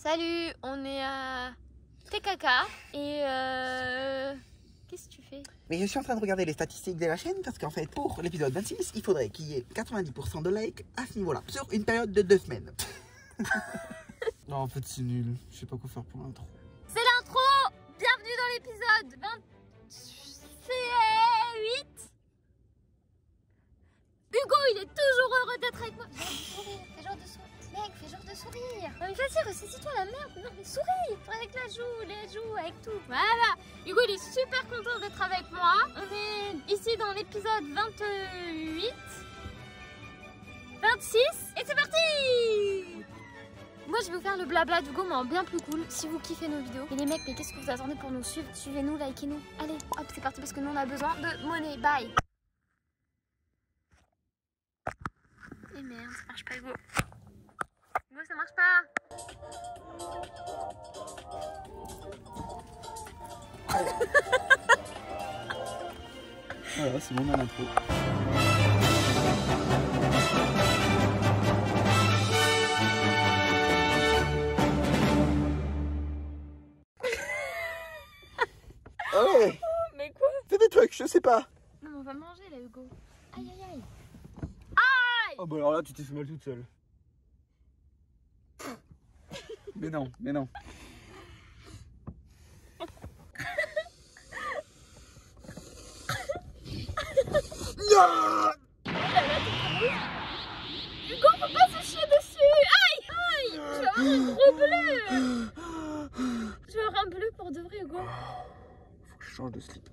Salut, on est à TKK et qu'est-ce que tu fais? Mais je suis en train de regarder les statistiques de la chaîne parce qu'en fait, pour l'épisode 26, il faudrait qu'il y ait 90% de likes à ce niveau-là, sur une période de 2 semaines. Non, en fait, c'est nul. Je sais pas quoi faire pour l'intro. C'est l'intro! Bienvenue dans l'épisode 28. Hugo, il est toujours heureux d'être avec moi. Fais genre de sourire. Mec, fais genre de sourire. Non mais vas-y, ressaisis-toi la merde. Non mais souris. Avec la joue, les joues, avec tout. Voilà. Hugo, il est super content d'être avec moi. On est ici dans l'épisode 28. 26. Et c'est parti! Moi je vais vous faire le blabla d'Hugo mais en bien plus cool si vous kiffez nos vidéos. Et les mecs, mais qu'est-ce que vous attendez pour nous suivre? Suivez-nous, likez-nous. Allez, hop, c'est parti parce que nous on a besoin de monnaie. Bye. Et merde, ça marche pas Hugo. Hugo, ça marche pas. Voilà, c'est bon, on a l'intro. Ouais, Mais quoi? fais des trucs, je sais pas. Non mais on va manger là Hugo. Aïe aïe aïe. Oh bah alors là, tu t'es fait mal toute seule. Mais non, mais non. Hugo, faut pas se chier dessus. Aïe aïe. Je vais avoir un gros bleu. Je vais avoir un bleu pour de vrai Hugo. Faut que je change de slip.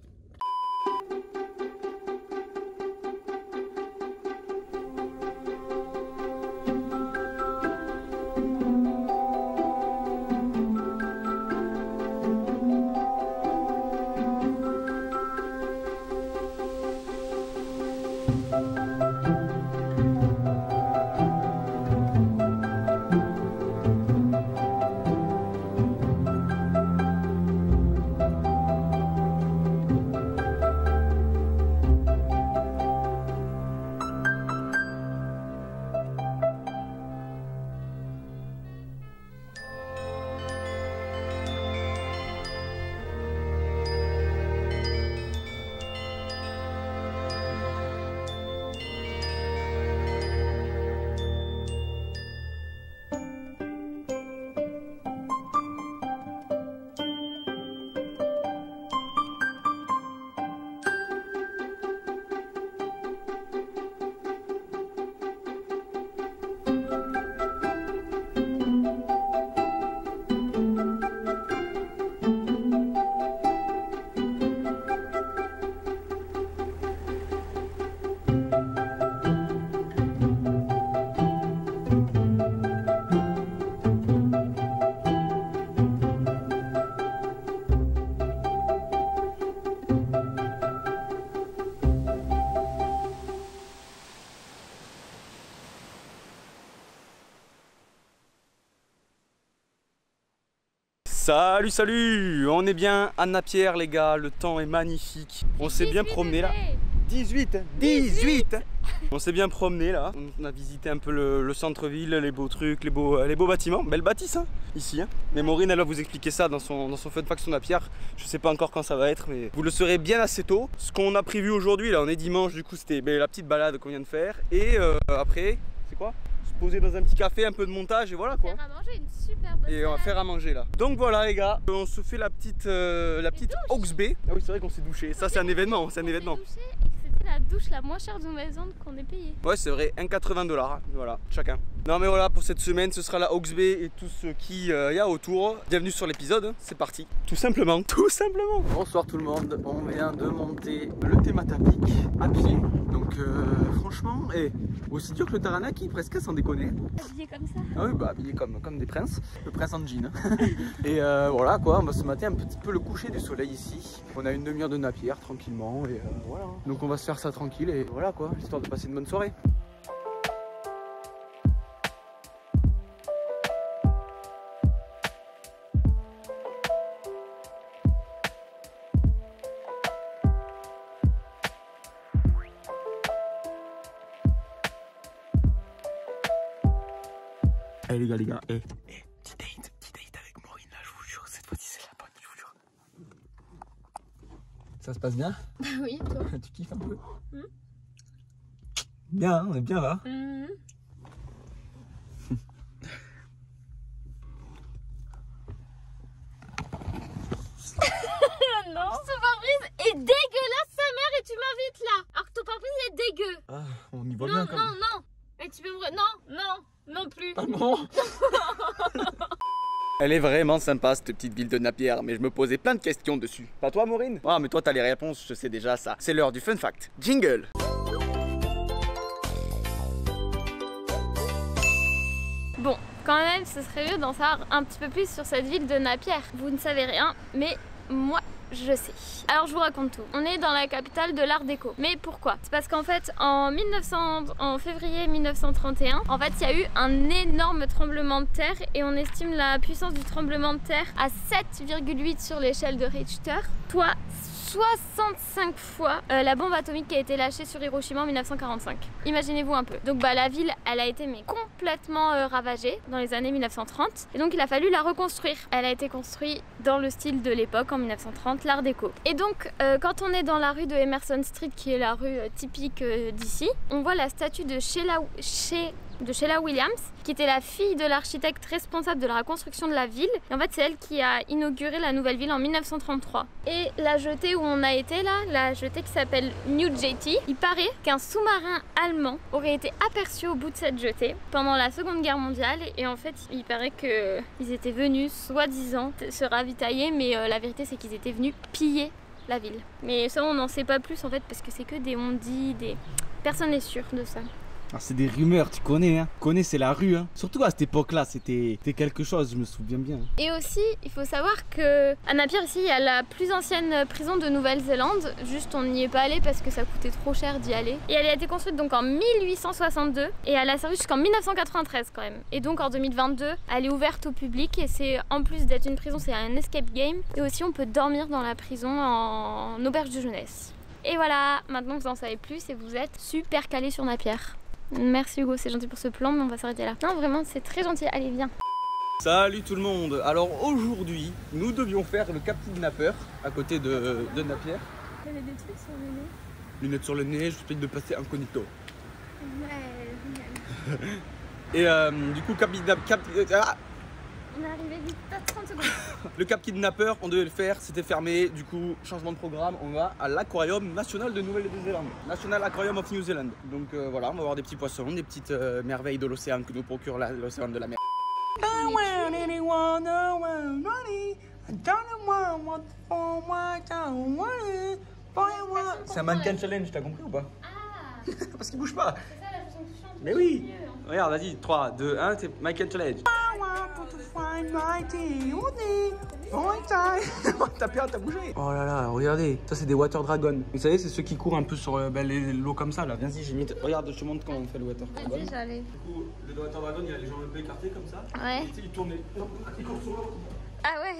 Salut, salut! On est bien à Napierre les gars, le temps est magnifique. On s'est bien promené là. 18! On s'est bien promené là. On a visité un peu le centre-ville, les beaux trucs, les beaux bâtiments. Belle bâtisse hein, ici. Hein. Mais Maureen elle va vous expliquer ça dans son fun fact sur Napierre. Je sais pas encore quand ça va être, mais vous le saurez bien assez tôt. Ce qu'on a prévu aujourd'hui, là on est dimanche, du coup c'était la petite balade qu'on vient de faire. Et après, c'est quoi? Poser dans un petit café, un peu de montage et voilà quoi. Faire à manger, une super bonne Et on va faire à manger là. Donc voilà les gars, on se fait la petite Hawke's Bay. Ah oui c'est vrai qu'on s'est douché, ça c'est un événement, c'est un événement. C'était la douche la moins chère de maison qu'on ait payée. Ouais c'est vrai, 1,80 $, voilà, chacun. Non mais voilà, pour cette semaine ce sera la Hawke's Bay et tout ce qu'il y a autour. Bienvenue sur l'épisode, c'est parti. Tout simplement, tout simplement. Bonsoir tout le monde, on vient de monter le Thématapic à pied. Donc franchement, aussi dur que le Taranaki, presque sans déconner. Habillé comme ça. Ah oui, bah habillé comme des princes, le prince en jean. Et voilà quoi, on va se mater un petit peu le coucher du soleil ici. On a une demi-heure de Napierre tranquillement et voilà. Donc on va se faire ça tranquille et voilà quoi, histoire de passer une bonne soirée. Allez les gars, petit date Ça se passe bien? Bah oui, toi. Tu kiffes un peu? Bien, hein, on est bien là. Non, ce pare-brise est dégueulasse sa mère et tu m'invites là. Alors que ton pare-brise est dégueu. Ah, on y voit Non, bien quand même. non. Et tu peux me... Non plus. Ah non. Elle est vraiment sympa cette petite ville de Napier, mais je me posais plein de questions dessus. Pas toi Maureen? Ah mais toi t'as les réponses, je sais déjà ça. C'est l'heure du fun fact. Jingle. Bon, quand même, ce serait mieux d'en savoir un petit peu plus sur cette ville de Napier. Vous ne savez rien, mais moi, je sais. Alors je vous raconte tout. On est dans la capitale de l'Art déco. Mais pourquoi? C'est parce qu'en fait, en février 1931, en fait, il y a eu un énorme tremblement de terre et on estime la puissance du tremblement de terre à 7,8 sur l'échelle de Richter, soit 65 fois la bombe atomique qui a été lâchée sur Hiroshima en 1945. Imaginez-vous un peu. Donc bah la ville, elle a été complètement ravagée dans les années 1930 et donc il a fallu la reconstruire. Elle a été construite dans le style de l'époque en 1930, l'Art déco. Et donc quand on est dans la rue de Emerson Street, qui est la rue typique d'ici, on voit la statue de Sheila Williams, qui était la fille de l'architecte responsable de la reconstruction de la ville. Et en fait, c'est elle qui a inauguré la nouvelle ville en 1933. Et la jetée où on a été là, la jetée qui s'appelle New Jetty, il paraît qu'un sous-marin allemand aurait été aperçu au bout de cette jetée pendant la Seconde Guerre mondiale. Et en fait, il paraît qu'ils étaient venus, soi-disant, se ravitailler, mais la vérité, c'est qu'ils étaient venus piller la ville. Mais ça, on n'en sait pas plus en fait, parce que c'est que des on-dit, personne n'est sûr de ça. Ah, c'est des rumeurs, tu connais, hein. Tu connais, c'est la rue, hein. Surtout à cette époque-là, c'était quelque chose, je me souviens bien. Et aussi, il faut savoir que à Napier, ici, il y a la plus ancienne prison de Nouvelle-Zélande. Juste, on n'y est pas allé parce que ça coûtait trop cher d'y aller. Et elle a été construite donc en 1862 et elle a servi jusqu'en 1993 quand même. Et donc en 2022, elle est ouverte au public et c'est, en plus d'être une prison, c'est un escape game. Et aussi, on peut dormir dans la prison en auberge de jeunesse. Et voilà, maintenant vous en savez plus et vous êtes super calés sur Napier. Merci Hugo, c'est gentil pour ce plan, mais on va s'arrêter là. Non, vraiment, c'est très gentil. Allez, viens. Salut tout le monde. Alors aujourd'hui, nous devions faire le Cap Kidnapper à côté de Napier. T'avais des trucs sur le nez. Lunettes sur le nez, je t'explique de passer incognito. Ouais, génial. Et du coup, On est arrivé vite, t'as 30 secondes. le Cap Kidnapper, on devait le faire, c'était fermé. Du coup, changement de programme, on va à l'Aquarium National de Nouvelle-Zélande. National Aquarium of New Zealand. Donc voilà, on va voir des petits poissons, des petites merveilles de l'océan que nous procure l'océan de la mer. C'est un mannequin challenge, t'as compris ou pas? Ah, Parce qu'il bouge pas. c'est ça la chanson que tu chantes. Mais oui. Regarde, vas-y, 3, 2, 1, c'est mannequin challenge. T'as bougé. Oh là là, regardez, ça c'est des water dragons. Vous savez, c'est ceux qui courent un peu sur l'eau comme ça là. Viens-y, regarde, je te montre comment on fait le water dragon. Vas-y, j'allais. Du coup, le water dragon, il y a les jambes un peu écartées comme ça. Ouais. Et tu sais, il tourne, il court sur l'eau. Ah ouais.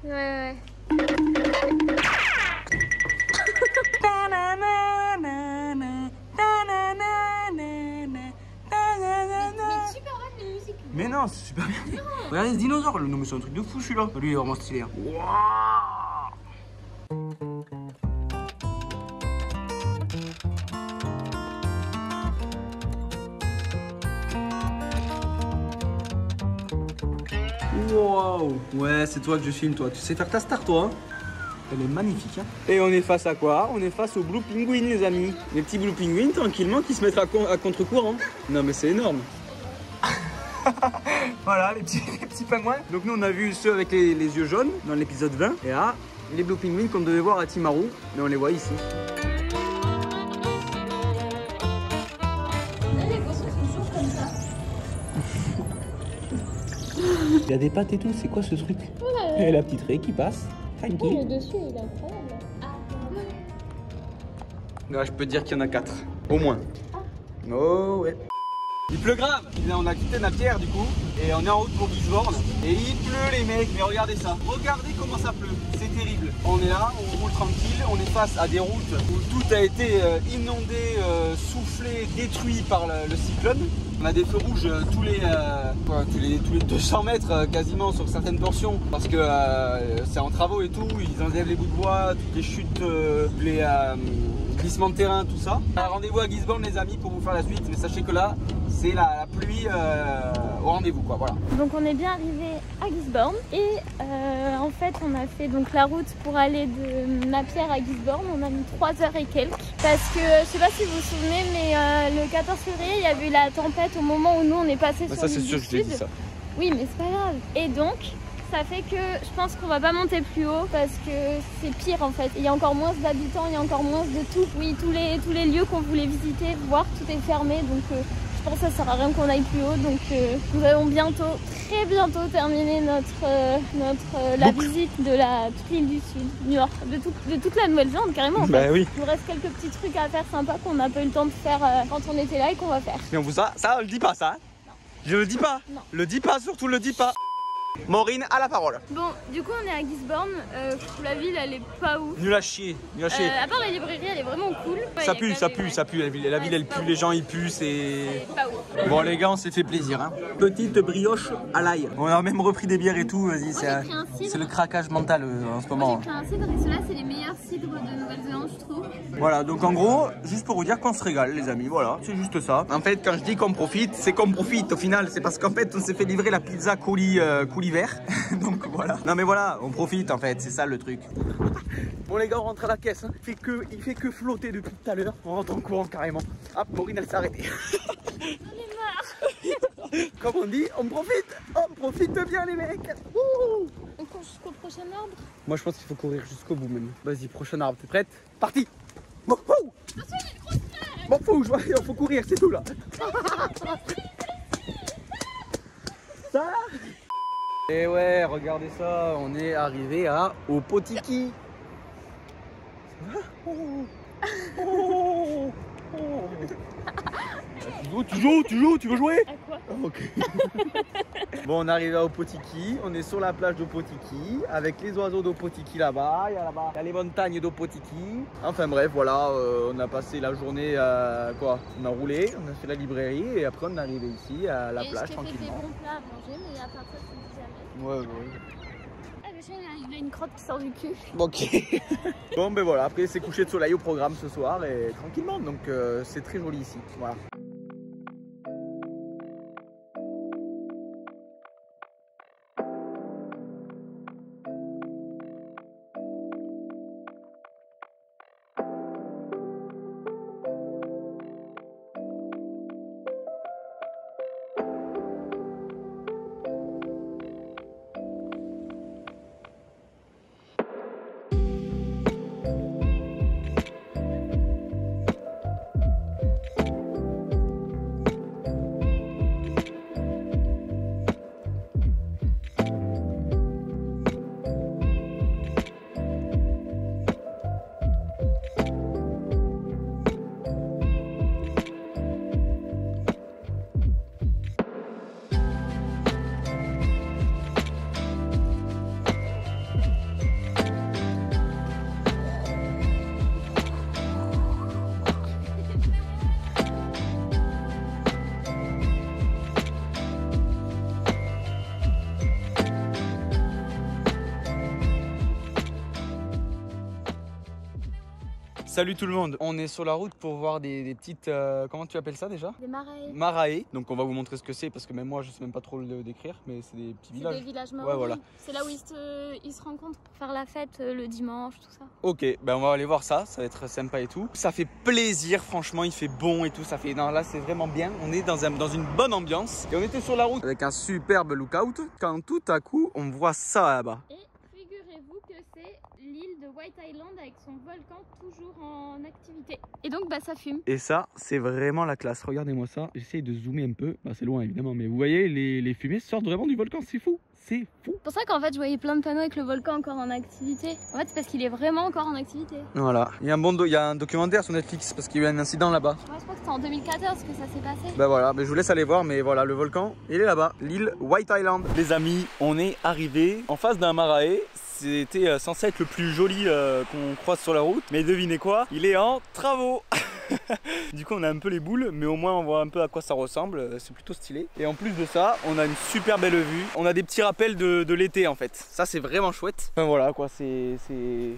Ouais. Mais super bien les musiques. Mais non, c'est super bien. Regardez ce dinosaure, non mais c'est un truc de fou celui-là. Lui il est vraiment stylé. Hein. Wow. Ouais, c'est toi que je filme, toi. Tu sais faire ta star, toi. Hein. Elle est magnifique. Hein. Et on est face à quoi? On est face aux Blue Penguins, les amis. Les petits Blue Penguins, tranquillement, qui se mettent à contre-courant. Non, mais c'est énorme. Voilà, les petits pingouins. Donc nous, on a vu ceux avec les yeux jaunes dans l'épisode 20. Et là, les Blue Penguins qu'on devait voir à Timaru. Mais on les voit ici. Il y a des pattes et tout, c'est quoi ce truc? Ouais. Et la petite raie qui passe. Le dessus, il est incroyable. Là, je peux te dire qu'il y en a 4, au moins. Oh ouais. Il pleut grave. Là, on a quitté Napier du coup et on est en route pour Gisborne. Et il pleut les mecs, mais regardez ça. Regardez comment ça pleut, c'est terrible. On est là, on roule tranquille, on est face à des routes où tout a été inondé, soufflé, détruit par le cyclone. On a des feux rouges tous les 200 mètres quasiment sur certaines portions parce que c'est en travaux et tout. Ils enlèvent les bouts de bois, toutes les chutes, les glissements de terrain, tout ça. Rendez-vous à Gisborne les amis pour vous faire la suite, mais sachez que là c'est la pluie au rendez-vous quoi, voilà. Donc on est bien arrivé à Gisborne et en fait on a fait donc la route pour aller de Napierre à Gisborne. On a mis 3 heures et quelques parce que je sais pas si vous vous souvenez mais le 14 février il y avait eu la tempête au moment où nous on est passé sur l'île du Sud. Ça. Oui mais c'est pas grave. Et donc ça fait que je pense qu'on va pas monter plus haut parce que c'est pire en fait. Il y a encore moins d'habitants, il y a encore moins de tout. Oui, tous les lieux qu'on voulait visiter, voir, tout est fermé. Donc je pense que ça sert à rien qu'on aille plus haut. Donc nous allons bientôt, très bientôt terminer la visite de toute l'île du Sud, New York, de toute la Nouvelle-Zélande carrément en fait. Bah oui. Il nous reste quelques petits trucs à faire sympas qu'on n'a pas eu le temps de faire quand on était là et qu'on va faire. Mais on vous ça on le dit pas ça hein. Non. Je le dis pas. Non. Le dis pas, surtout le dis pas. Maureen a la parole. Bon, du coup on est à Gisborne, la ville elle est pas ouf. Nul à chier, nul à chier. À part la librairie elle est vraiment cool. Ça pue, ça pue, ça pue, la ville elle pue, les gens ils puent, c'est... pas ouf. Bon les gars on s'est fait plaisir hein. Petite brioche à l'ail. On a même repris des bières et tout, vas-y c'est le craquage mental en ce moment. Moi j'ai pris un cidre et ceux-là c'est les meilleurs cidres de Nouvelle-Zélande je trouve. Voilà donc en gros, juste pour vous dire qu'on se régale les amis, voilà, c'est juste ça. En fait quand je dis qu'on profite, c'est qu'on profite au final, c'est parce qu'en fait on s'est fait livrer la pizza coulis vert. Donc voilà. Non mais voilà, on profite en fait, c'est ça le truc. Bon les gars, on rentre à la caisse. Hein. Il fait que flotter depuis tout à l'heure. On rentre en courant carrément. Hop, Maureen elle s'est arrêtée. On est marre. Comme on dit, on profite bien les mecs. Wouhou. On court jusqu'au prochain arbre. Moi je pense qu'il faut courir jusqu'au bout même. Vas-y, prochain arbre, t'es prête? Parti. Bon, fou. Bon, fou, faut courir, c'est tout là. Ça. Et ouais, regardez ça, on est arrivé à Opotiki. Tu veux jouer? À quoi? Ok. Bon, on est arrivé à Opotiki, on est sur la plage d'Opotiki, avec les oiseaux d'Opotiki là-bas, il y a les montagnes d'Opotiki. Enfin bref, voilà, on a passé la journée à quoi? On a roulé, on a fait la librairie et après on est arrivé ici à la plage tranquillement. Fait des bons plats à manger, mais à part ça, c'est jamais. Ouais. Ah, le chien, il a une crotte qui sort du cul. Ok. Bon, ben voilà, après c'est coucher de soleil au programme ce soir et tranquillement, donc c'est très joli ici. Voilà. Salut tout le monde, on est sur la route pour voir des petites, comment tu appelles ça déjà? Des marae. Marae, donc on va vous montrer ce que c'est parce que même moi je sais même pas trop le décrire, mais c'est des petits villages. C'est des villages maoris, ouais, voilà. C'est là où ils se rencontrent pour faire la fête le dimanche, tout ça. Ok, ben on va aller voir ça, ça va être sympa et tout. Ça fait plaisir, franchement il fait bon et tout, ça fait, non là c'est vraiment bien, on est dans une bonne ambiance. Et on était sur la route avec un superbe lookout, quand tout à coup on voit ça là-bas. Figurez-vous que c'est l'île de White Island avec son volcan toujours en activité. Et donc bah ça fume. Et ça c'est vraiment la classe, regardez-moi ça. J'essaye de zoomer un peu, bah, c'est loin évidemment, mais vous voyez les fumées sortent vraiment du volcan, c'est fou. C'est fou. C'est pour ça qu'en fait je voyais plein de panneaux avec le volcan encore en activité. En fait c'est parce qu'il est vraiment encore en activité. Voilà, il y a un documentaire sur Netflix parce qu'il y a eu un incident là-bas. Ouais, je crois que c'était en 2014 que ça s'est passé. Bah voilà, mais je vous laisse aller voir, mais voilà, le volcan il est là-bas, l'île White Island. Les amis, on est arrivé en face d'un marae. C'était censé être le plus joli qu'on croise sur la route, mais devinez quoi, il est en travaux. Du coup on a un peu les boules, mais au moins on voit un peu à quoi ça ressemble, c'est plutôt stylé. Et en plus de ça, on a une super belle vue. On a des petits rappels de l'été en fait. Ça c'est vraiment chouette. Enfin voilà quoi, c'est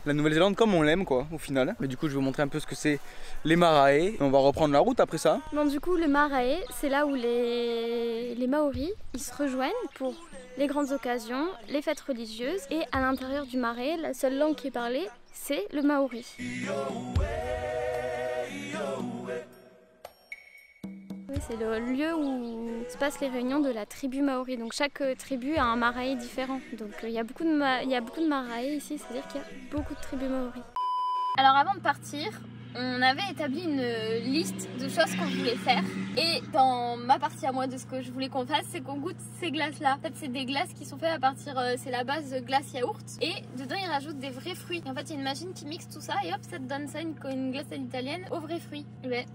la Nouvelle-Zélande comme on l'aime quoi au final. Mais du coup je vais vous montrer un peu ce que c'est les Marae. On va reprendre la route après ça. Bon du coup le Marae, c'est là où les Maoris, ils se rejoignent pour les grandes occasions, les fêtes religieuses. Et à l'intérieur du Marae, la seule langue qui est parlée, c'est le Maori. Oui, c'est le lieu où se passent les réunions de la tribu Maori. Donc chaque tribu a un Marae différent. Donc il y a beaucoup de Marae ici, c'est-à-dire qu'il y a beaucoup de tribus Maori. Alors avant de partir, on avait établi une liste de choses qu'on voulait faire. Et dans ma partie à moi de ce que je voulais qu'on fasse, c'est qu'on goûte ces glaces-là. En fait, c'est des glaces qui sont faites à partir, c'est la base de glace yaourt. Et dedans, ils rajoutent des vrais fruits. Et en fait, il y a une machine qui mixe tout ça et hop, ça te donne ça, une glace à l'italienne aux vrais fruits. Et ben,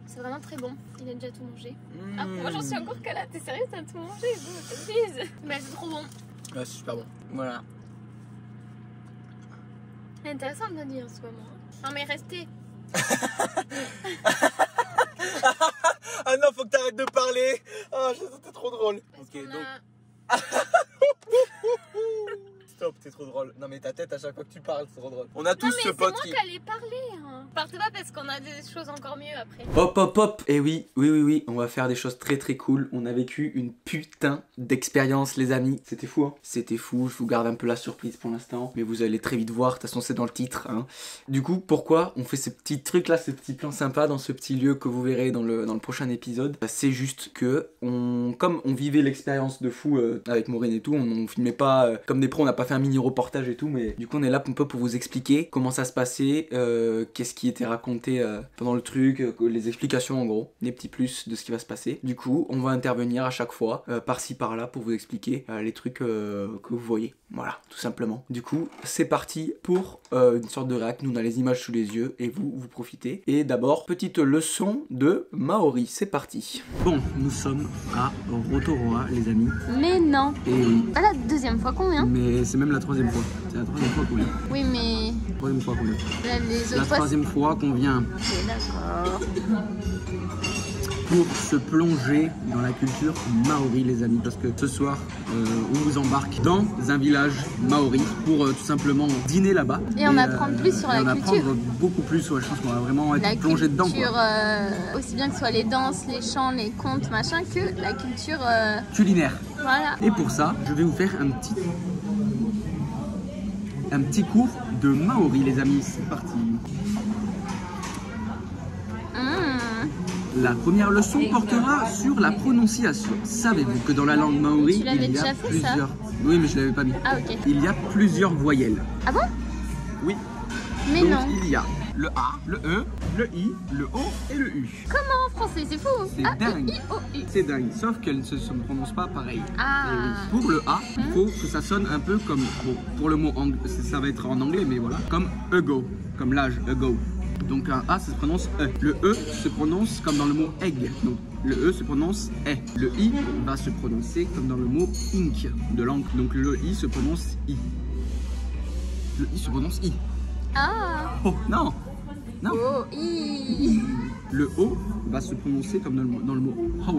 c'est vraiment très bon. Il a déjà tout mangé. Ah, moi, j'en suis encore qu'à là. T'es sérieux, t'as tout mangé? Mais c'est trop bon. Ouais, c'est super bon. Voilà. C'est intéressant de le dire en ce moment. Non mais restez. Ah non, faut que t'arrêtes de parler. Ah, c'était trop drôle. Ok, donc. Stop, t'es trop drôle. Non mais ta tête à chaque fois que tu parles, c'est trop drôle. On a tous ce pote qui... c'est moi qui allais parler. Hein. Partez pas parce qu'on a des choses encore mieux après. Hop hop hop. Et oui, on va faire des choses très très cool. On a vécu une putain d'expérience les amis. C'était fou hein. C'était fou, je vous garde un peu la surprise pour l'instant. Mais vous allez très vite voir, de toute façon c'est dans le titre hein. Du coup, pourquoi on fait ces petits trucs là, ces petits plans sympas dans ce petit lieu que vous verrez dans le prochain épisode. C'est juste que, comme on vivait l'expérience de fou avec Maureen et tout, on filmait pas comme des pros, on n'a pas fait un mini reportage et tout, mais du coup on est là un peu pour vous expliquer comment ça se passait, qu'est-ce qui était raconté pendant le truc, les explications en gros, des petits plus de ce qui va se passer. Du coup on va intervenir à chaque fois, par-ci par-là pour vous expliquer les trucs que vous voyez, voilà, tout simplement. Du coup c'est parti pour une sorte de réac, nous on a les images sous les yeux et vous profitez. Et d'abord, petite leçon de Maori, c'est parti. Bon, nous sommes à Rotorua les amis. Mais non. Et oui. Pas la deuxième fois qu'on vient. Mais c'est même la troisième fois. C'est la troisième fois qu'on vient. Oui, mais. Troisième fois qu'on vient. Là, les autres la troisième fois qu'on vient. Ok, d'accord. Pour se plonger dans la culture maori les amis, parce que ce soir on vous embarque dans un village maori pour tout simplement dîner là-bas et en apprendre plus sur la culture. Apprendre beaucoup plus, ouais, je pense qu'on va vraiment être plongé dedans quoi. Aussi bien que ce soit les danses, les chants, les contes, machin, que la culture culinaire. Voilà. Et pour ça, je vais vous faire un petit cours de maori les amis, c'est parti. La première leçon portera sur la prononciation. Savez-vous que dans la langue maori, il y a plusieurs... Oui, mais je l'avais pas mis. Ah, ok. Il y a plusieurs voyelles. Ah bon? Oui. Mais donc, non. Il y a le A, le E, le I, le O et le U. Comment en français? C'est fou. C'est dingue. I-O-U. C'est dingue, sauf qu'elles ne se prononcent pas pareil. Ah. Oui. Pour le A, il faut que ça sonne un peu comme... Bon, pour le mot anglais, ça va être en anglais, mais voilà. Comme ago, comme l'âge, ago. Donc un A ça se prononce E. Le E se prononce comme dans le mot egg. Donc le E se prononce E. Le I va se prononcer comme dans le mot ink de l'encre. Donc le I se prononce I. Le I se prononce I. Ah. Oh non. Non. Oh, I. Le O va se prononcer comme dans le mot ho.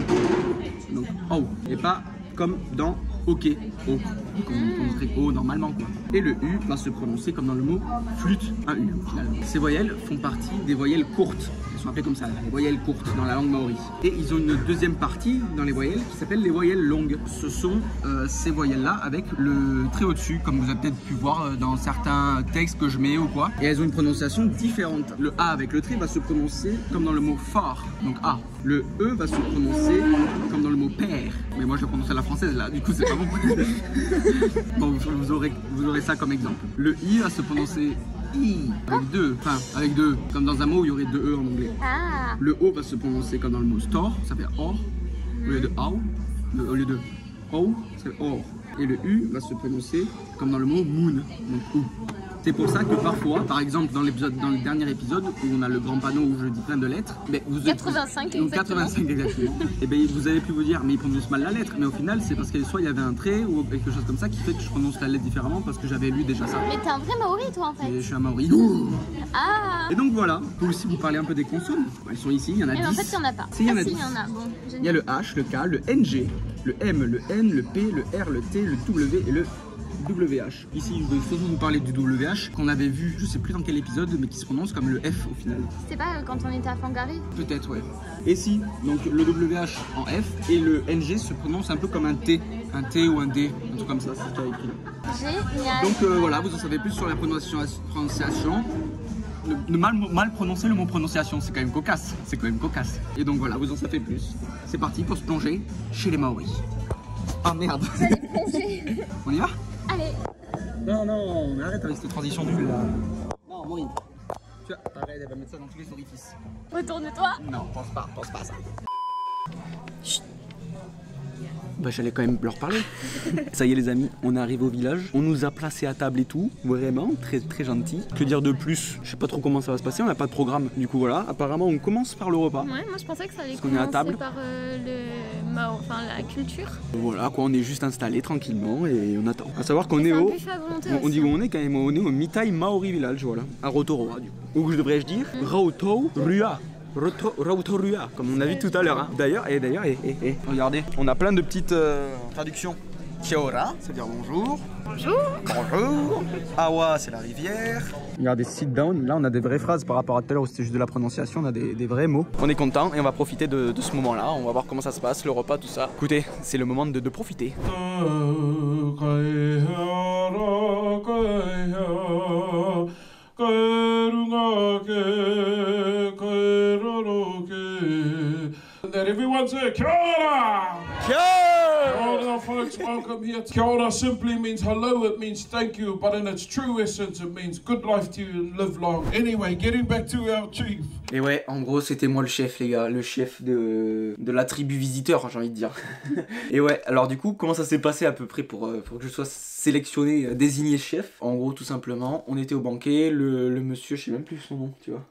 Donc ho. Et pas comme dans ok. O. Comme on prononcerait O normalement quoi. Et le U va se prononcer comme dans le mot flûte. Un U finalement. Ces voyelles font partie des voyelles courtes. Elles sont appelées comme ça, les voyelles courtes dans la langue maori. Et ils ont une deuxième partie dans les voyelles qui s'appelle les voyelles longues. Ce sont ces voyelles-là avec le trait au-dessus, comme vous avez peut-être pu voir dans certains textes que je mets ou quoi. Et elles ont une prononciation différente. Le A avec le trait va se prononcer comme dans le mot fort, donc A. Le E va se prononcer comme dans le mot père. Mais moi je le prononce à la française là, du coup c'est pas bon. Bon, vous aurez ça comme exemple. Le I va se prononcer I avec deux, comme dans un mot où il y aurait deux E en anglais. Ah. Le O va se prononcer comme dans le mot store, ça fait or. Au lieu de au, au lieu de o, ça fait or. Et le U va se prononcer comme dans le mot moon, donc ou. C'est pour ça que parfois, par exemple dans le dernier épisode où on a le grand panneau où je dis plein de lettres, mais vous 85 exactement. 85 exactement. Et ben vous avez pu vous dire mais il prononce mal la lettre, mais au final c'est parce que soit il y avait un trait ou quelque chose comme ça qui fait que je prononce la lettre différemment parce que j'avais lu déjà ça. Mais t'es un vrai Maori toi en fait. Et je suis un Maori. Ah. Et donc voilà, vous pouvez aussi vous parler un peu des consonnes. Elles sont ici, il y en a 10. Mais en fait il y en a pas. Si, il y en a si, 10. il y en a. Bon, Il y a le H, le K, le NG, le M, le N, le P, le R, le T, le W et le WH. Ici, je vais surtout vous parler du WH qu'on avait vu, je sais plus dans quel épisode, mais qui se prononce comme le F au final. C'était pas quand on était à Fangari? Peut-être, ouais. Et si, donc le WH en F et le NG se prononce un peu comme un T ou un D, un truc comme ça, c'est ce qu'il y a écrit. Génial. Donc voilà, vous en savez plus sur la prononciation. Mal prononcer le mot prononciation, c'est quand même cocasse. C'est quand même cocasse. Et donc voilà, vous en savez plus. C'est parti pour se plonger chez les Maoris. Ah merde. On y va? Allez. Non, non, mais arrête avec cette transition nulle là. Non, Maureen. Tu vois, arrête, elle va mettre ça dans tous les orifices. Retourne-toi. Non, pense pas à ça. Chut. Bah j'allais quand même leur parler. Ça y est les amis, on arrive au village. On nous a placés à table et tout. Vraiment, très très gentil. Que dire de plus? Je sais pas trop comment ça va se passer, on n'a pas de programme. Du coup voilà, apparemment on commence par le repas. Ouais, moi je pensais que ça allait qu'on est à table. par la culture. Voilà quoi, on est juste installé tranquillement et on attend. À savoir qu'on est au... On dit où on est quand même, on est au Mitai Maori Village, voilà. À Rotorua du coup. Ou devrais-je dire Rotorua. Rotorua, comme on a vu tout à l'heure. Hein. D'ailleurs, regardez, on a plein de petites traductions. Kia ora, c'est-à-dire bonjour. Bonjour. Bonjour. Awa, c'est la rivière. Regardez, sit down. Là, on a des vraies phrases par rapport à tout à l'heure où c'était juste de la prononciation. On a des vrais mots. On est content et on va profiter de ce moment-là. On va voir comment ça se passe, le repas, tout ça. Écoutez, c'est le moment de profiter. That everyone say Kia ora! Kia ora! All our folks, welcome here. Kia ora simply means hello, it means thank you, but in its true essence it means good life to you and live long. Anyway, getting back to our chief. Et ouais, en gros, c'était moi le chef, les gars, le chef de la tribu visiteur, j'ai envie de dire. Et ouais, alors du coup, comment ça s'est passé à peu près pour que je sois sélectionné, désigné chef? En gros, tout simplement, on était au banquet, le monsieur, je sais même plus son nom, tu vois.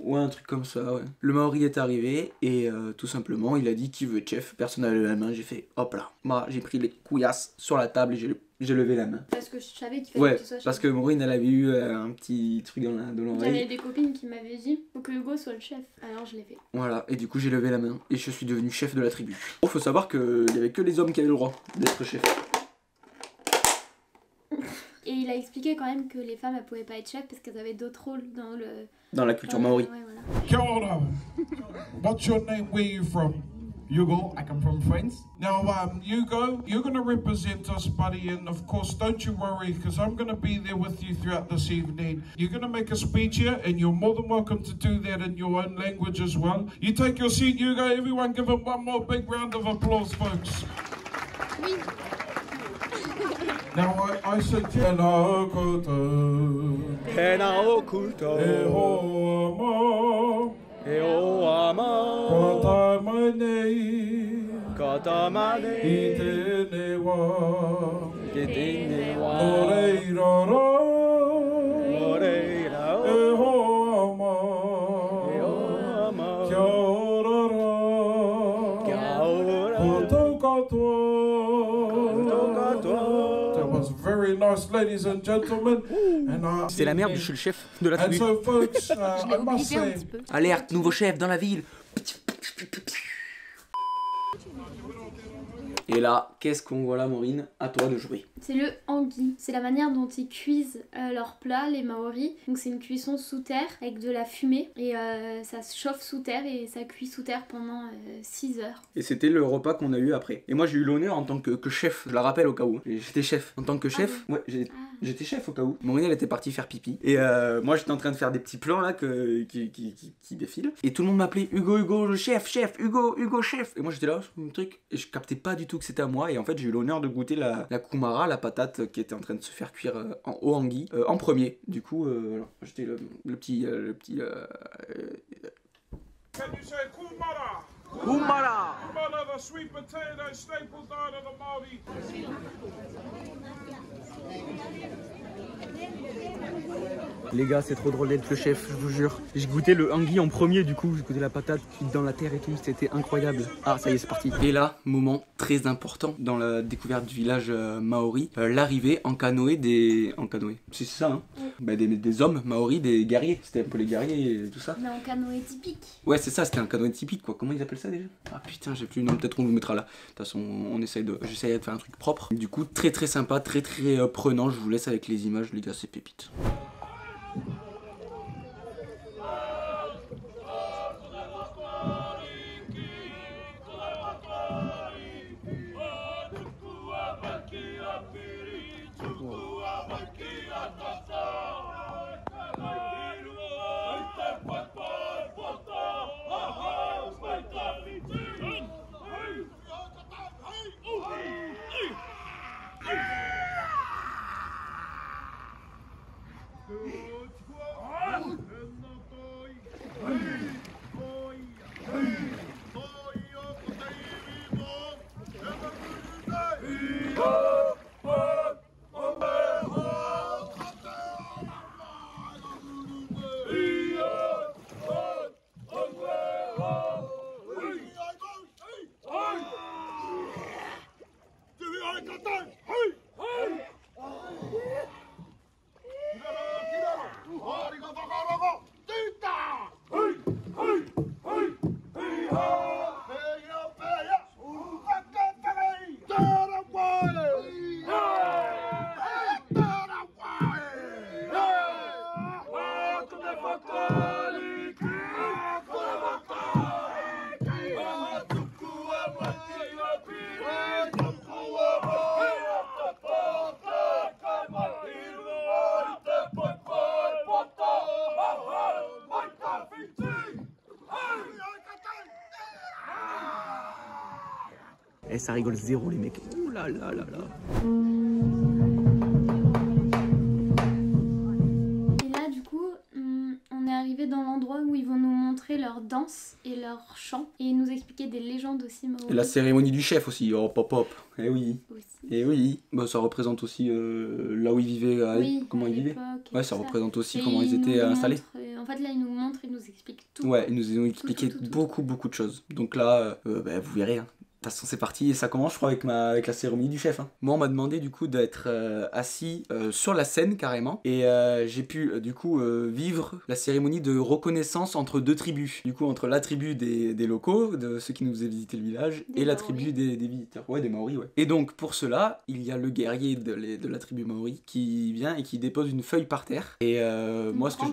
Ouais, un truc comme ça, ouais. Le Maori est arrivé et tout simplement il a dit qui veut être chef. Personne n'a levé la main, j'ai fait hop là. Moi j'ai pris les couillasses sur la table et j'ai levé la main. Parce que je savais qu'il fallait que tu sois chef. Parce que Maureen elle avait eu un petit truc dans l'oreille. J'avais des copines qui m'avaient dit faut que Hugo soit le chef. Alors je l'ai fait. Voilà, et du coup j'ai levé la main et je suis devenu chef de la tribu. Bon, faut savoir qu'il y avait que les hommes qui avaient le droit d'être chef. Et il a expliqué quand même que les femmes elles pouvaient pas être chefs parce qu'elles avaient d'autres rôles dans la culture maori. Ouais, voilà. Kia ora. What's your name? Where are you from? Hugo, I come from France. Now, Hugo, you're going to represent us, buddy, and of course, don't you worry, because I'm going to be there with you throughout this evening. You're going to make a speech here, and you're more than welcome to do that in your own language as well. You take your seat, Hugo. Everyone give him one more big round of applause, folks. Oui. Now, I say, Tēnā koutou. Tēnā o koutou. E ho ama. E o ama. Ko tai mai nei. Ko tai mai nei. I tēnei wā. Ki tēnei wā. O reira rā. O reira o. E ho ama. E o ama. Kia ora rā. Kia ora. Ko tau katoa. That was very nice, ladies and gentlemen. C'est la merde, je suis le chef de la And tribu. so, folks, I must say, Alerte, nouveau chef dans la ville. Et là, qu'est-ce qu'on voit là, Maureen? À toi de jouer. C'est le hangi. C'est la manière dont ils cuisent leurs plats, les Maoris. Donc c'est une cuisson sous terre avec de la fumée. Et ça se chauffe sous terre et ça cuit sous terre pendant 6 heures. Et c'était le repas qu'on a eu après. Et moi j'ai eu l'honneur en tant que chef, je la rappelle au cas où. J'étais chef. En tant que chef, ouais, j'étais chef au cas où. Maureen elle était partie faire pipi. Et moi j'étais en train de faire des petits plans là qui défilent. Et tout le monde m'appelait Hugo, le chef, Hugo, chef. Et moi j'étais là, un truc. Et je captais pas du tout que c'était à moi. Et en fait j'ai eu l'honneur de goûter la kumara, la patate qui était en train de se faire cuire au hangi en premier. Du coup, voilà, j'étais le petit can you say kumara? Humala. Humala, the sweet potato staple diet of the Māori. Les gars, c'est trop drôle d'être le chef, je vous jure. J'ai goûté le hangui en premier, du coup, j'ai goûté la patate cuite dans la terre et tout, c'était incroyable. Ah, ça y est, c'est parti. Et là, moment très important dans la découverte du village maori, l'arrivée en canoë des... En canoë, c'est ça, hein? Bah, des hommes maoris, des guerriers, c'était un peu les guerriers et tout ça. Mais en canoë typique. Ouais, c'est ça, c'était un canoë typique, quoi. Comment ils appellent ça déjà? Ah putain, j'ai plus le nom, peut-être qu'on vous mettra là. De toute façon, j'essaye de faire un truc propre. Du coup, très très sympa, très très prenant, je vous laisse avec les images, les gars, c'est pépite. Et ça rigole zéro les mecs. Ouh là là là là. Et là du coup, on est arrivé dans l'endroit où ils vont nous montrer leur danse et leur chant et nous expliquer des légendes aussi maoris. Et la cérémonie du chef aussi, oh pop pop. Eh oui. Aussi. Et oui. Bah, ça représente aussi là où ils vivaient, comment ils vivaient. Ouais, ça représente aussi comment ils étaient installés. En fait là ils nous montrent, ils nous expliquent tout. Ouais, ils nous ont expliqué tout. beaucoup de choses. Donc là, bah, vous verrez. Hein. De toute façon c'est parti et ça commence je crois avec la cérémonie du chef. Hein. Moi on m'a demandé du coup d'être assis sur la scène carrément et j'ai pu du coup vivre la cérémonie de reconnaissance entre deux tribus. Du coup entre la tribu des locaux, de ceux qui nous faisaient visiter le village et la tribu des visiteurs. Ouais, des Maoris, ouais. Et donc pour cela il y a le guerrier de la tribu Maori qui vient et qui dépose une feuille par terre. Et moi ce que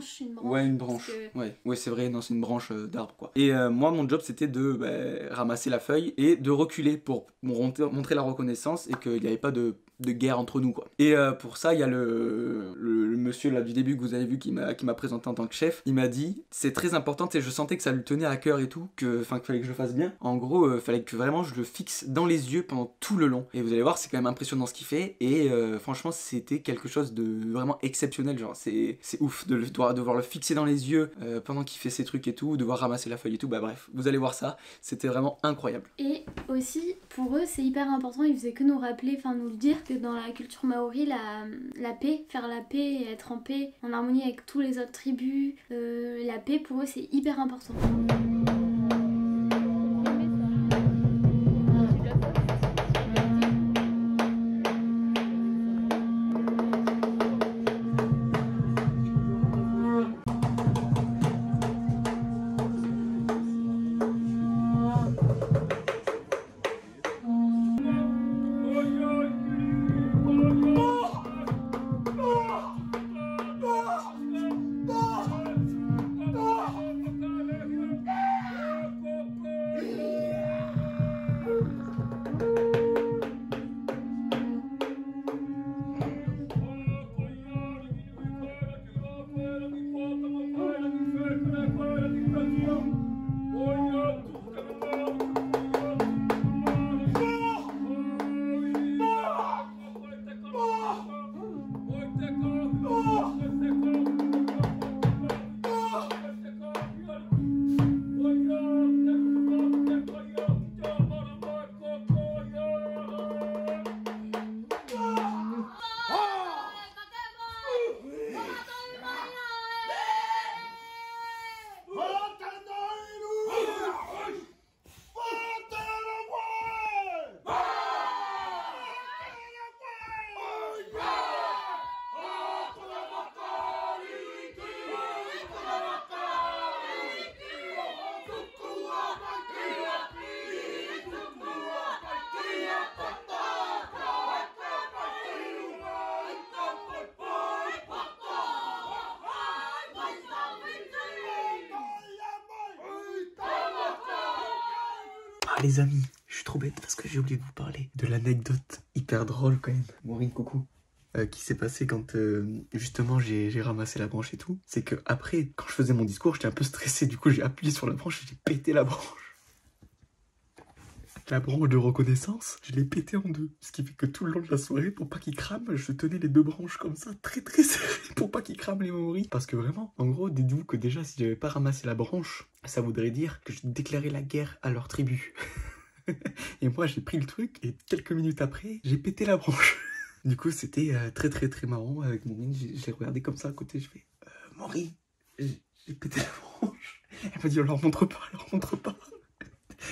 ouais, une branche. Que... Ouais c'est vrai, non c'est une branche d'arbre quoi. Et moi mon job c'était de ramasser la feuille et de reculer pour montrer la reconnaissance et qu'il n'y avait pas de guerre entre nous quoi. Et pour ça il y a le monsieur là du début que vous avez vu qui m'a présenté en tant que chef. Il m'a dit c'est très important et je sentais que ça lui tenait à cœur et tout, qu'il fallait que je le fasse bien. En gros fallait que vraiment je le fixe dans les yeux pendant tout le long et vous allez voir c'est quand même impressionnant ce qu'il fait et franchement c'était quelque chose de vraiment exceptionnel, genre c'est ouf de devoir le fixer dans les yeux pendant qu'il fait ses trucs et tout, devoir ramasser la feuille et tout, bah bref vous allez voir ça, c'était vraiment incroyable. Et aussi pour eux c'est hyper important, ils faisaient que nous rappeler, enfin nous le dire que dans la culture maori la paix, faire la paix et être en paix, en harmonie avec tous les autres tribus, la paix pour eux c'est hyper important. Ah les amis, je suis trop bête parce que j'ai oublié de vous parler de l'anecdote hyper drôle quand même. Maureen, coucou. Qui s'est passé quand justement j'ai ramassé la branche et tout. C'est que après, quand je faisais mon discours, j'étais un peu stressé. Du coup, j'ai appuyé sur la branche et j'ai pété la branche. La branche de reconnaissance, je l'ai pété en deux. Ce qui fait que tout le long de la soirée, pour pas qu'il crame, je tenais les deux branches comme ça, très très serrées, pour pas qu'il crame les Maoris. Parce que vraiment, en gros, dites-vous que déjà, si j'avais pas ramassé la branche, ça voudrait dire que je déclarais la guerre à leur tribu. Et moi, j'ai pris le truc, et quelques minutes après, j'ai pété la branche. Du coup, c'était très très très marrant avec Maureen. Je l'ai regardé comme ça à côté, je fais Maureen, j'ai pété la branche. Elle m'a dit, alors montre pas, alors montre pas.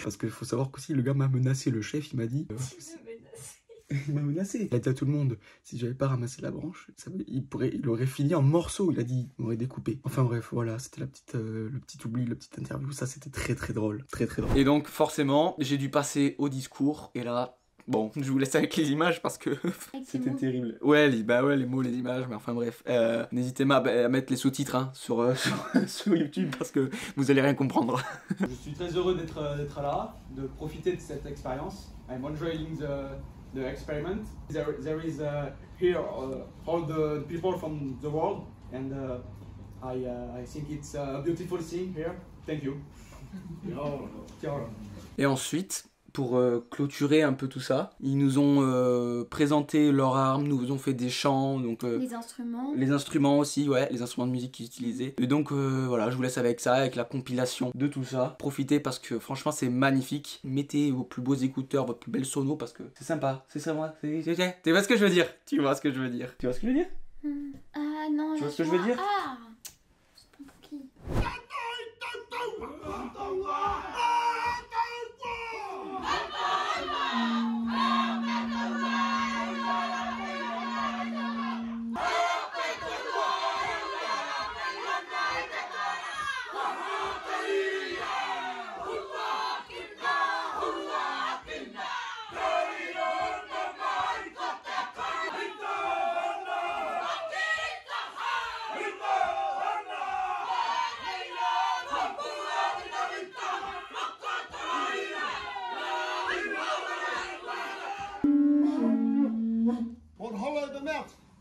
Parce qu'il faut savoir qu'aussi le gars m'a menacé, le chef il m'a dit... il m'a menacé. Il a dit à tout le monde, si j'avais pas ramassé la branche, il aurait fini en morceaux, il a dit, il m'aurait découpé. Enfin bref, voilà, c'était le petit oubli, la petite interview, ça c'était très très drôle, très très drôle. Et donc forcément, j'ai dû passer au discours, et là... Bon, je vous laisse avec les images parce que c'était terrible. Ouais, les mots, les images, mais enfin bref. N'hésitez pas à mettre les sous-titres hein, sur YouTube parce que vous allez rien comprendre. Je suis très heureux d'être là, de profiter de cette expérience. I'm enjoying the experiment. There is here all the people from the world and I think it's a beautiful thing here. Thank you. Et ensuite... Pour clôturer un peu tout ça, ils nous ont présenté leurs armes, nous ont fait des chants, donc les instruments. Les instruments aussi, ouais, les instruments de musique qu'ils utilisaient. Et donc voilà, je vous laisse avec ça, avec la compilation de tout ça. Profitez parce que franchement c'est magnifique. Mettez vos plus beaux écouteurs, votre plus belle sono parce que c'est sympa, c'est ça moi. Tu vois ce que je veux dire? Tu vois ce que je veux dire? Tu vois ce que je veux dire? Ah non. Tu vois ce que je veux dire? Ah, c'est pas pour qui?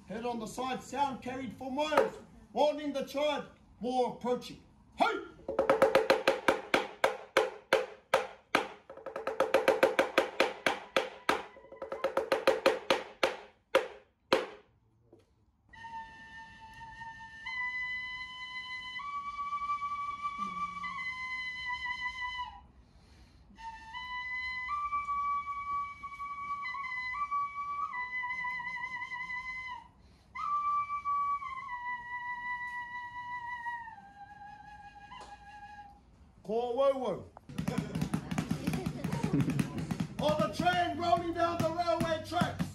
Head on the side, sound carried for miles. Warning the tribe, war approaching. Hey! Whoa. On the train rolling down the railway tracks.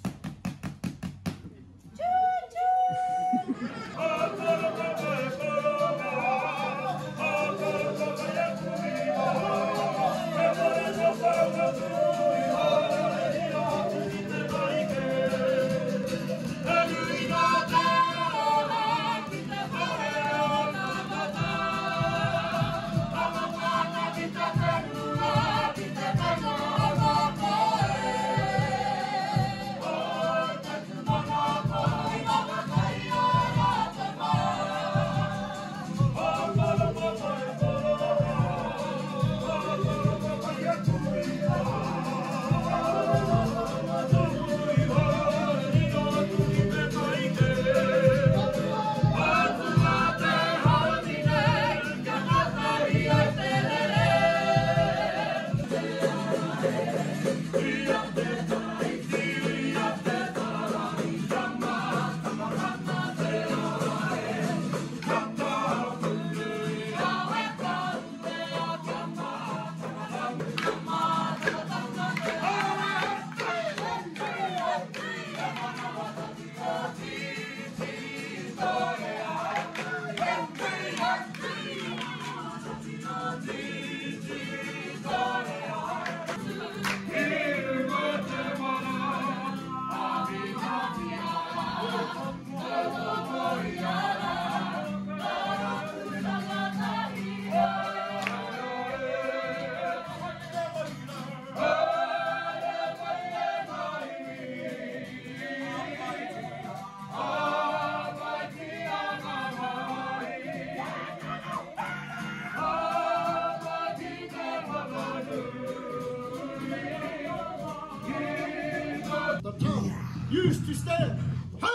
used to stand. Hey!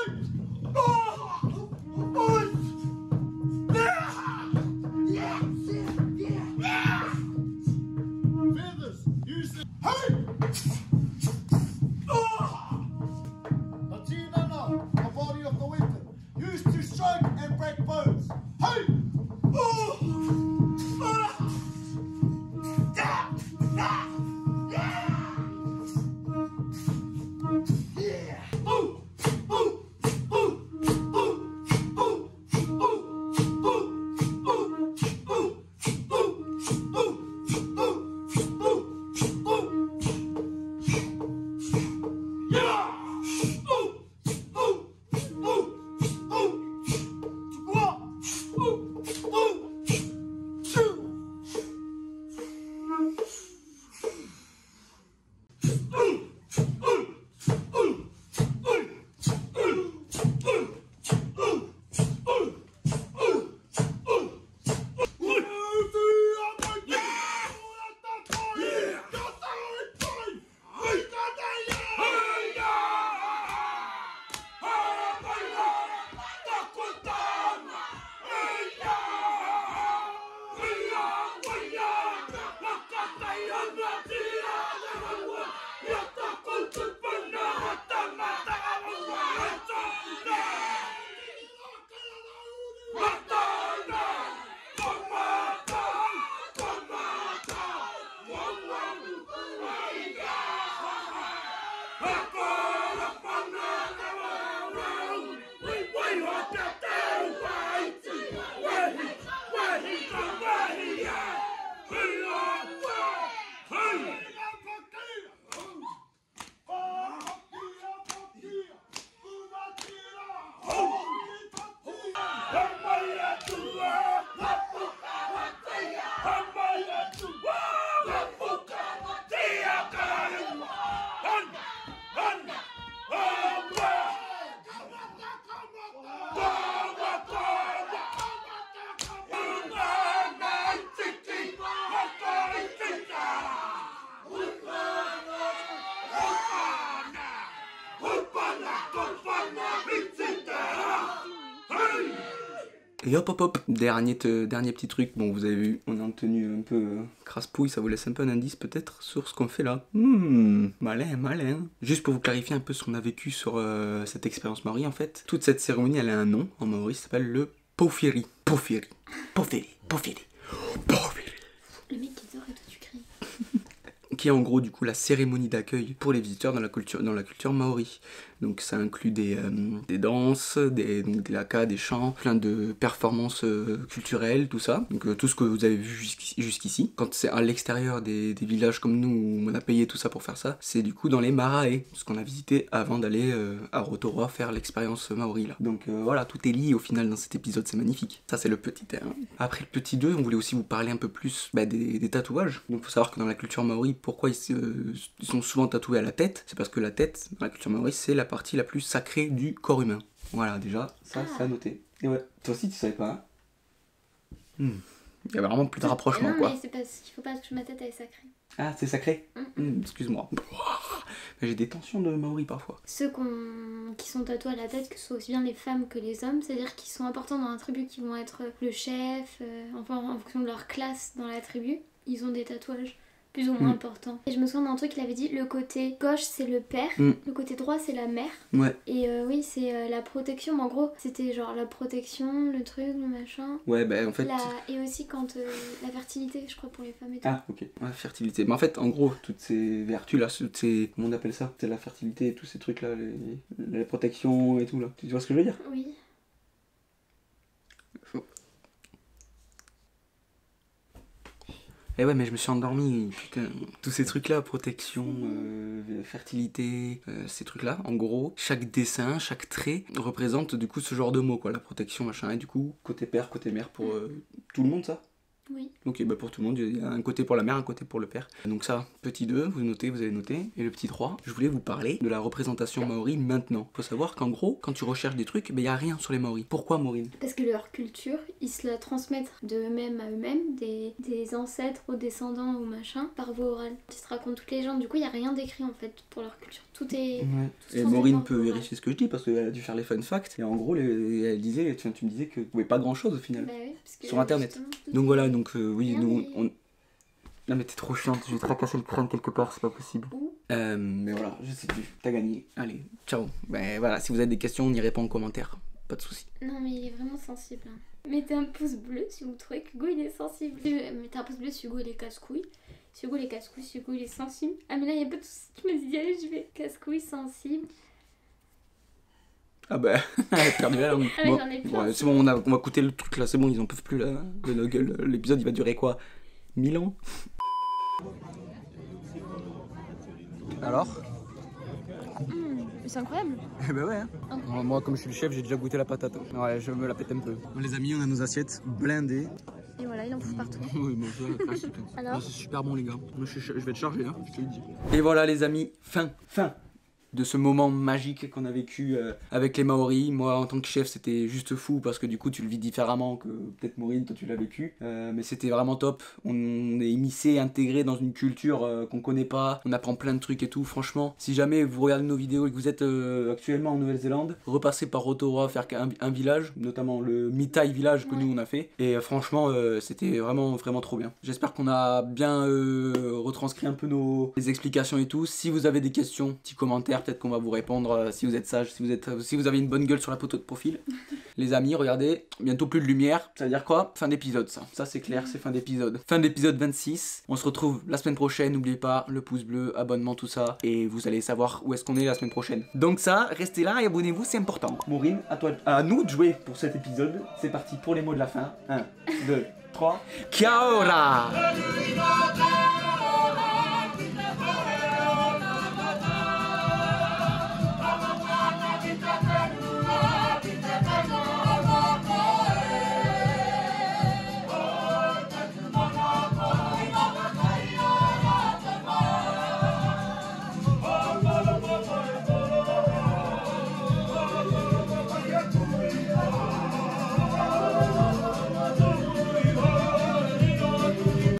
Oh! Oh! Feathers used to. Hey! Oh! The body of the weapon, used to strike and break bones. Hey! Oh! Ah! Ah! Ah! Yeah! Oh! Oh! Oh! Oh! Oh! Et hop hop hop, dernier petit truc, bon vous avez vu, on est en tenue un peu crasse-pouille, ça vous laisse un peu un indice peut-être sur ce qu'on fait là. Malin, malin. Juste pour vous clarifier un peu ce qu'on a vécu sur cette expérience maori en fait, toute cette cérémonie elle a un nom en maori, ça s'appelle le Pofiri. Pofiri. Pofiri. Pofiri. Pofiri. Le mec qui dort et toi tu cries. Qui est en gros du coup la cérémonie d'accueil pour les visiteurs dans la culture maori. Donc ça inclut des danses, donc des haka, des chants, plein de performances culturelles, tout ça. Donc tout ce que vous avez vu jusqu'ici. Quand c'est à l'extérieur des villages comme nous où on a payé tout ça pour faire ça, c'est du coup dans les marae, ce qu'on a visité avant d'aller à Rotorua faire l'expérience maori là. Donc voilà, tout est lié au final dans cet épisode, c'est magnifique. Ça c'est le petit 1. Après le petit 2, on voulait aussi vous parler un peu plus des tatouages. Donc faut savoir que dans la culture maori, pourquoi ils sont souvent tatoués à la tête? C'est parce que la tête, dans la culture maori, c'est la partie la plus sacrée du corps humain. Voilà, déjà, ça, c'est à noter. Et ouais, toi aussi, tu savais pas, hein? Il y a vraiment plus de rapprochement, non, quoi. Non, mais c'est parce qu'il faut pas que ma tête elle est sacrée. Ah, c'est sacré? Excuse-moi. J'ai des tensions de maori parfois. Ceux qui sont tatoués à la tête, que ce soit aussi bien les femmes que les hommes, c'est-à-dire qu'ils sont importants dans la tribu, qui vont être le chef, enfin en fonction de leur classe dans la tribu, ils ont des tatouages plus ou moins important. Et je me souviens d'un truc qu'il avait dit, le côté gauche c'est le père, le côté droit c'est la mère. Ouais. Et oui, c'est la protection, mais en gros c'était genre la protection, le truc, le machin. Ouais, bah en fait... Et aussi quand la fertilité, je crois, pour les femmes et tout. Ah, ok. Ouais, fertilité. Mais en fait, en gros, toutes ces vertus là, comment on appelle ça? C'est la fertilité et tous ces trucs là, les protections et tout là. Tu vois ce que je veux dire? Oui. Eh ouais, mais je me suis endormi, putain. Tous ces trucs-là, protection, fertilité, ces trucs-là, en gros, chaque dessin, chaque trait représente du coup ce genre de mots, quoi. La protection, machin, et du coup, côté père, côté mère pour tout le monde, ça? Oui. Ok, bah pour tout le monde, il y a un côté pour la mère, un côté pour le père. Donc ça, petit 2, vous notez, vous avez noté. Et le petit 3, je voulais vous parler de la représentation maori maintenant. Faut savoir qu'en gros, quand tu recherches des trucs, il n'y a rien sur les Maoris. Pourquoi, Maureen? Parce que leur culture, ils se la transmettent de eux-mêmes à eux-mêmes, des ancêtres aux descendants ou machin, par voie orale. Ils se racontent toutes les légendes, du coup il n'y a rien d'écrit en fait pour leur culture. Tout est... Tout Et Maureen peut vérifier ce que je dis parce qu'elle a dû faire les fun facts. Et en gros, elle disait, tu me disais que vous pouvez pas grand chose au final. Bah oui, parce que sur internet. Donc voilà, donc oui, nous on... Non mais t'es trop chiante, je vais te fracasser le crâne quelque part, c'est pas possible. Mais voilà, je sais plus, t'as gagné. Allez, ciao. Ben voilà, si vous avez des questions, on y répond en commentaire. Pas de soucis. Non mais il est vraiment sensible. Mettez un pouce bleu si vous trouvez que Hugo il est sensible. Mettez un pouce bleu si Hugo il est casse-couille. Si Hugo il est casse-couille, si Hugo il est sensible. Ah mais là il y a pas de soucis, tu m'as dit allez je vais casse-couille sensible. Ah bah, elle a perdu la langue. Ah mais j'en ai plein. Ouais, c'est bon, on va coûter le truc là, c'est bon, ils en peuvent plus là. De nos gueules, l'épisode il va durer quoi, 1000 ans? Alors? C'est incroyable. Eh ben ouais, hein. Moi comme je suis le chef, j'ai déjà goûté la patate. Ouais, je me la pète un peu. Les amis, on a nos assiettes blindées. Et voilà, il en fout partout. Oui, bon, ça, classique. Alors c'est super bon les gars. Moi, je vais te charger là, je te le dis. Et voilà les amis, fin de ce moment magique qu'on a vécu avec les Maoris. Moi en tant que chef c'était juste fou parce que du coup tu le vis différemment que peut-être Maureen, toi tu l'as vécu. Mais c'était vraiment top, on est immiscé, intégré dans une culture qu'on connaît pas, on apprend plein de trucs et tout. Franchement, si jamais vous regardez nos vidéos et que vous êtes actuellement en Nouvelle-Zélande, repassez par Rotorua faire un village, notamment le Mitai village que nous on a fait. Et franchement c'était vraiment trop bien. J'espère qu'on a bien retranscrit un peu les explications et tout. Si vous avez des questions, petits commentaires, peut-être qu'on va vous répondre si vous êtes sage, si vous avez une bonne gueule sur la photo de profil. Les amis, regardez, bientôt plus de lumière. Ça veut dire quoi? Fin d'épisode ça. Ça c'est clair, c'est fin d'épisode. Fin d'épisode 26. On se retrouve la semaine prochaine. N'oubliez pas le pouce bleu, abonnement, tout ça. Et vous allez savoir où est-ce qu'on est la semaine prochaine. Donc ça, restez là et abonnez-vous, c'est important. Maureen, à nous de jouer pour cet épisode. C'est parti pour les mots de la fin. 1, 2, 3. Kia ora!